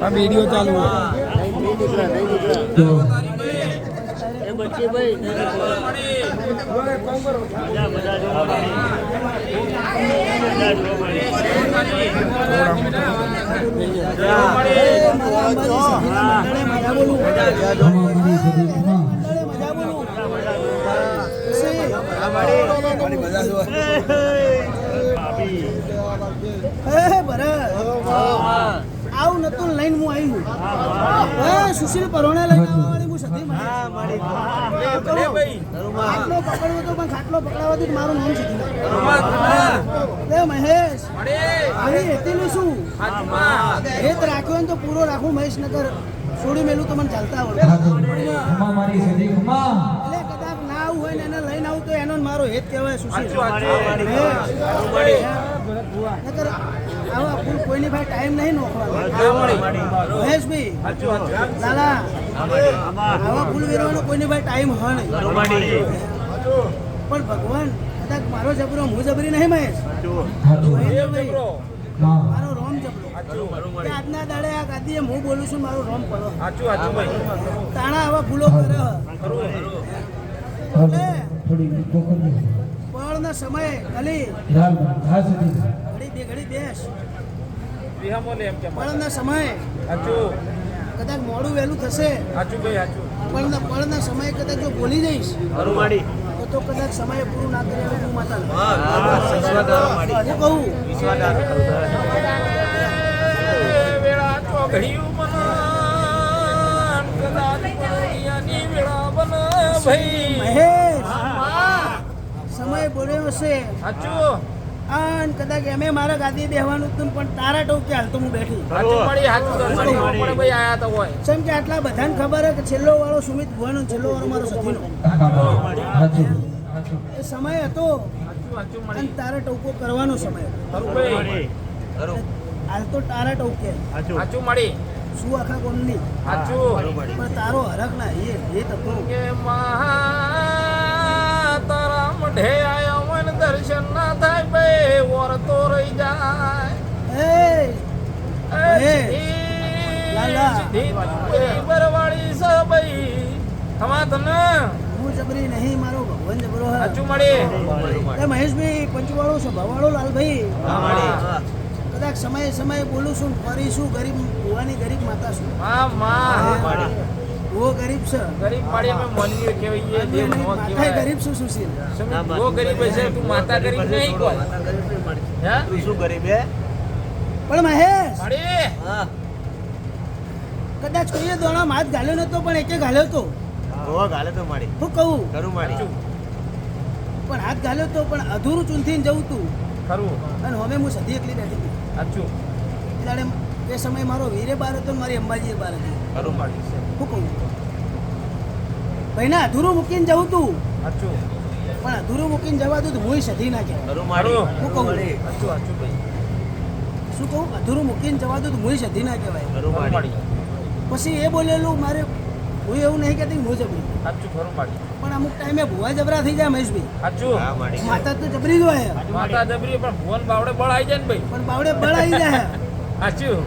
આ વિડિયો ચાલુ બચ્ચી ભાઈ આવું નતું લઈને હું આવ્યું સુશીલ પરોણે લઈને આવવાની હું સધી ખાટલો પકડવો તો પણ ખાટલો પકડાવવા તો મારું નામ સધી મહેશ હવે હેતીનું શું હેત રાખ્યો ને તો પૂરો રાખું મહેશ નગર છોડી મેલું તો મને ચાલતા આવડે કદાચ ના આવું હોય ને એને લઈને આવું તો એનો મારો હેત કહેવાય સુશીલ નકર આવા ફૂલ કોઈની ભાઈ ટાઈમ નહીં નોખવાનો મહેશભાઈ લાલા આવા ફૂલ વેરવાનો કોઈની ભાઈ ટાઈમ હોય નહીં પણ ભગવાન કદાચ મારો જબરો હું જબરી નહીં મહેશ મારો રોમ જબરો આજના દાડે આ ગાદીએ હું બોલું છું મારો રોમ પડો તાણા આવા ફૂલો કરે પળના સમયે ખાલી ઘડી બેસ પળના સમયે કદાચ મોડું વહેલું થશે પળના સમયે કદાચ જો બોલી જઈશ તો કદાચ સમય પૂરું ના કરે હું માતા કહું સમય બોલ્યો હશે અને કદાચ એમે મારા ગાદી બેહવાનું હતું પણ તારા ટોકે હાલ તો હું બેઠી જેમ કે આટલા બધાને ખબર હે કે છેલ્લો વાળો સુમિત ભુવાનો છેલ્લો વાળો મારો સખીનો એ સમય હતો અને તારા ટોકો કરવાનો સમય હાલ તો તારા ટોકે શું આખા કોમની પણ તારો હરખ ના એ હતો તારા મઢે આયો મને દર્શન ના થાય ભાઈ ઓર તો રહી જાય બરવાળી સ ભાઈ થવા તને હું જબરી નહીં મારો ભગવાન જબરો હે સાચું મળી એ મહેશભાઈ પંચવાળો સ્વભાવવાળો લાલભાઈ કદાચ સમયે બોલું છું ફરીશું ગરીબ ભુવાની ગરીબ માતા છું वो गरीब છે ગરીબ માડી મે મનવી કેવી દેવ નો કેવાય ગરીબ છું સુશીલ वो गरीब છે તું માતા ગરીબ નહીં કોઈ હે તું શું ગરીબ હે પણ મહેશ માડી કદાચ કોઈએ દોણા હાથ ગાલ્યો નતો પણ એકે ગાલ્યો તો ગોવા ગાલે તો માડી હું કહું કરું માડી પણ હાથ ગાલ્યો તો પણ અધૂરું ચૂંથીને જવું તું ખરું અને હવે હું સધી એકલી બેઠી હતી સાચું એટલે એ સમય મારો વીરે બાર હતો મારી અંબાજીએ બાર હતી ખરું માડી હું કહું ભાઈને અધૂરું મૂકીને જવું તું સાચું પણ અધૂરું મૂકીને જવા દઉં તો હું સધી નાખે કરું માડી હું કહું સાચું સાચું ભાઈ શું કહું અધૂરું મૂકીને જવા દઉં તો હું સધી ના કહેવાય કરું માડી પછી એ બોલેલું મારે હું એવું નહીં કહેતી હું જબરી સાચું ખરું માડી પણ અમુક ટાઈમે ભુવા જબરા થઈ જાય મહેશભાઈ સાચું હા માડી માતા તો જબરી જ હોય માતા જબરી પણ ભુવન બાવડે બળ આવી જાય ને ભાઈ પણ બાવડે બળ આવી જાય સાચું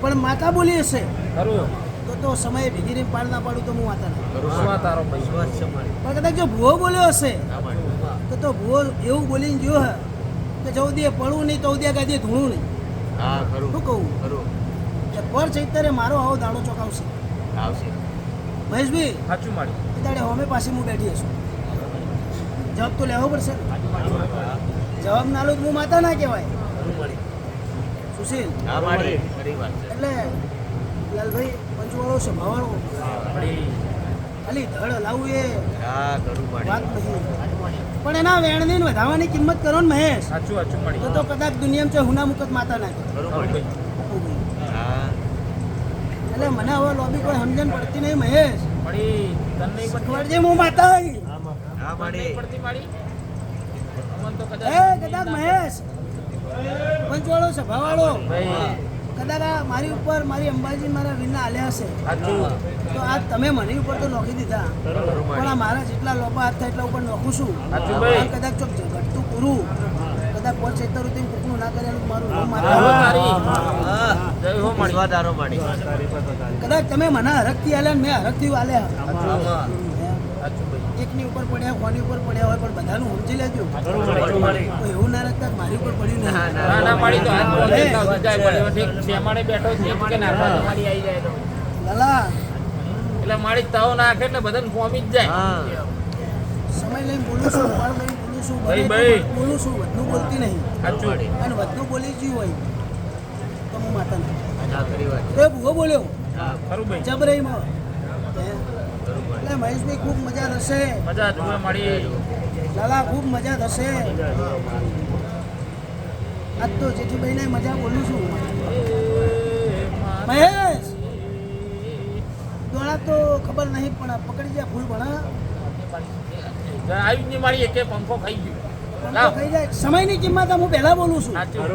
પણ માતા બોલી હશે ખરું તો સમયે ભીગી રહીને પાડ ના પાડું તો હું માતા ના ખરું શું તારો ભાઈ વિશ્વાસ છે માડી પણ કદાચ જો ભુવો બોલ્યો હશે હા માડી તો ભુવો એવું બોલીને ગયો હે કે ચૌદીએ પડવું નહીં ચૌદીએ ગાદીએ ધૂણું નહીં હા કરું શું કહું કરું કે પર ચૈતરે મારો આવો દાડો ચોકાવશે આવશે મહેશભાઈ સાચું માડી દાડે હોમે પાસે હું બેઠી હશું જવાબ તો લેવો પડશે જવાબ ના લો તો હું માતા ના કહેવાય કરું માડી સુશીલ હા માડી ખરી વાત છે એટલે લાલભાઈ પંચવાળો સ્વભાવવાળો માડી ખાલી ધડ લાવવું એ હા કરું વાત માડી નહીં પણ એના વેણની વધારવાની કિંમત કરો ને મહેશ સાચું સાચું માડી તો કદાચ દુનિયામાં છે હુના મુકત માતા ના કહેવાય. કરું ખરું માડી ભાઈ હા એટલે મને હવે લોબી કોઈ સમજણ પડતી નહીં મહેશ માડી તને નહીં પડતી વળજે હું માતા હોય હા તને માડી નહીં પડતી માડી અમન તો કદાચ મહેશ પંચવાળો સ્વભાવવાળો ભાઈ કદાચ આ મારી ઉપર મારી અંબાજી મારા વીરના આલ્યા હશે સાચું તો આ તમે મને ઉપર તો નોખી દીધા કરું પણ આ માડી મારા જેટલા લોપા હાથ થાય એટલા ઉપર નોખું છું સાચું ભાઈ આ કદાચ ચોક ઘટતું પૂરું કદાચ પોત 70 રૂપિયા કુકનું ના કરેલું મારું નામ હા, તારી. માતા તારો માડી કદાચ તમે મને હરખથી આલ્યા ને મેં હરખથી આલ્યા આમાં સાચું ભાઈ એકની ઉપર પડ્યા કોની ઉપર પડ્યા હોય પણ બધાનું સમજી લેજો કોઈ એવું ના રાખતા કે મારી ઉપર પડ્યું નહીં ના ના માડી તો હાથ બોલે એટલા સુજાય પડ્યો ઠીક શેમાડે બેઠો છે કે નાખવા તમારી આવી જાય તો લાલા એટલે માડી તાવ નાખે એટલે બધાને ફોમી જ જાય હા સમય લઈને બોલું છું ઉપાડ લઈને બોલું છું ભાઈ, બને ભાઈ. એટલું બોલું છું વધનું બોલતી નહીં સાચું અને વધનું બોલી ગયું હોય તો હું માતા નહીં ના ખરી વાત તો એ ભૂવો બોલ્યો હા ખરું ભાઈ જબરાઈમાં ખરું માડી એટલે મહેશભાઈ ખૂબ મજા થશે મજા જુએ માડી લાલા ખૂબ મજા થશે આજ તો જેઠીભાઈને મજા બોલું છું મહેશ દોડા તો ખબર નહીં પણ પકડી જાય ફૂલ ભણા આવી જ નહીં માડી એકે પંખો ખાઈ ગયો પંખો લાવ ખાઈ જાય સમયની કિંમત હું પહેલા બોલું છું સાચું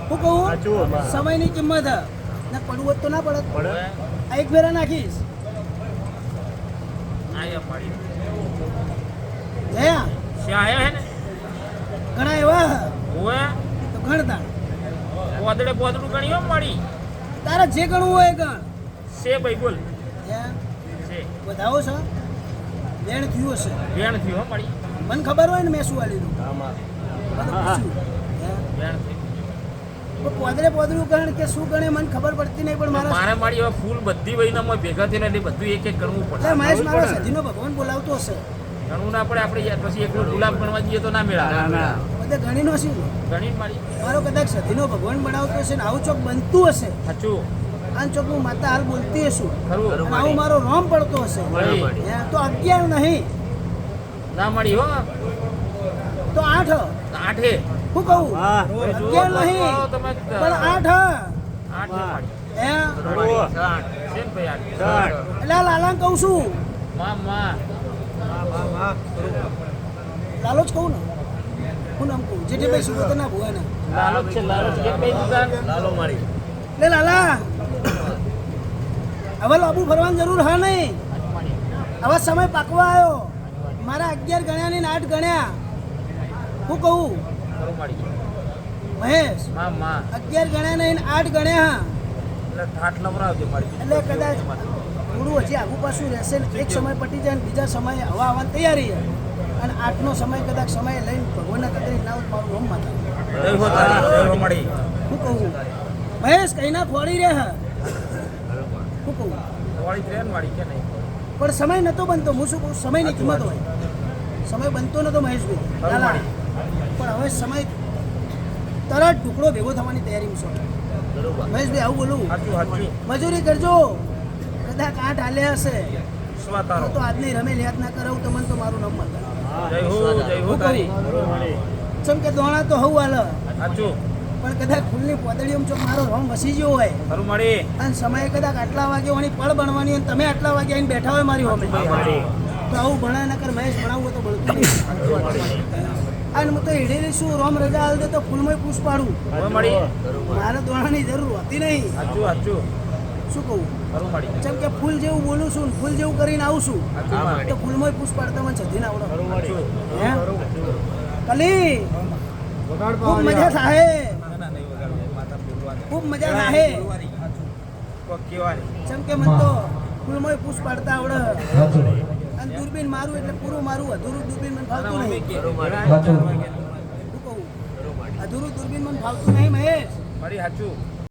હું કહું સમયની કિંમત ને પડવું હોત તો ના પડત આ એક ફેરા નાખીશ આયા માડી જયા શ્યાં આયા હે ને ઘણા એવા ઓએ તો ગણતા પોદડે પોદડું ગણી હો માડી તારે જે ગણવું હોય એ ગણ છે ભાઈ બોલ જયા છે વધાવો છે બેન થયું હશે બેણ થયું હો માડી મને ખબર હોય ને મેં શું વાલી દઉં આમાં બેણ થયું પોદરે પોદરું ગણ કે શું ગણે મને ખબર પડતી નહીં પણ મારા મારે માડી હવે ફૂલ બધી વહીનામાં ભેગા થઈને એટલે બધું એક એક ગણવું પડે એટલે મહેશ મારો સધીનો ભગવાન બોલાવતો હશે ગણવું ના પડે આપણે યાર પછી એકલો ગુલાબ ગણવા જઈએ તો ના મેળા બધે ગણીનો શું ગણી માડી મારો કદાચ સધીનો ભગવાન બનાવતો હશે ને આવું ચોક બનતું હશે સાચું આ ચોક હું માતા હાલ બોલતી હશું ખરું અને આવું મારો રોમ પડતો હશે ભાઈ. હે, તો 11 નહીં ના મળી હો તો 8 આઠે હું કહું વાહ. 11 નહીં તમે પણ 8 આઠે માડી હે સાઠ છે ને ભાઈ આઠ એટલે આ લાલા કહું છું માં લાલો જ કહું ને હું નામ કહું જેઠીભાઈ સુરત ના ભુવા ને લાલચ છે લાલચ એક કઈ દુકાન લાલો માડી લે લાલા હવે લાબુ ફરવાની જરૂર હા નહીં હવે સમય પાકવા આવ્યો મારા 11 ગણ્યા ને 8 ગણ્યા હું કહું ખરું માડી મહેશ માં 11 ગણ્યા ને 8 ગણ્યા એટલે ઠાઠ નવરાવજે માડી એટલે કદાચ થોડું હજી આગુ પાછું રહેશે ને એક સમય પટી જાય ને બીજા સમયે હવા આવવાની તૈયારી છે અને 8નો સમય કદાચ સમય લઈને ભગવાનના કદરી ના હોય તો મારું રોમ માતા જય હો તારી જય હો માડી હું કહું મહેશ કઈ ના ખોડી રહે હું કહું વાળી ટ્રેન વાળી કે નહીં પણ સમય નતો બનતો હું શું કહું સમયની કિંમત હોય સમય બનતો નતો મહેશભાઈ લાલા. પણ હવે સમય તરત ટુકડો ભેગો થવાની તૈયારીમાં છો બરોબર મહેશભાઈ આવું બોલું સાચું સાચું મજૂરી કરજો કદાચ 8 હાલે હશે સ્વા તારો તો આજની રમેલ યાદ ના કરાવું તો મને તો મારું નામ માતા જય હો તારી ચમ કે દોણા તો હવું હાલ સાચું પણ કદાચ ફૂલની પોતળીઓમાં જો મારો રોમ વસી ગયો હોય ખરું માડી અને સમય કદાચ આટલા વાગે હોવાની પળ બનવાની અને તમે આટલા વાગે આવીને બેઠા હોય મારી હોમે તો આવું ભણા નકર મહેશ ભણાવવું હોય તો ભણતું નહીં અને હું તો હીડેલી શું રોમ રજા હાલ દે તો ફૂલમાં પૂછ પાડું હવે માડી મારે દોણાની જરૂર હોતી નહીં સાચું સાચું શું કહું ખરું માડી જેમ કે ફૂલ જેવું બોલું છું ને ફૂલ જેવું કરીને આવું છું સાચું માડી તો ફૂલમાં પૂછ પાડતા મને સધીને આવડે સાચું હે કલી ખૂબ મજા થાય ના ના નહીં વગાડવું માતા બોલવાની ખૂબ મજા થાય કોક કહેવાની જેમ કે મને તો ફૂલમાં પૂછ પાડતા આવડે અને દૂરબીન મારું એટલે પૂરું મારું અધૂરું દૂરબીન મને ફાવતું નહીં શું કહું અધૂરું દૂરબીન મને ફાવતું નહીં મહેશ મારી સાચું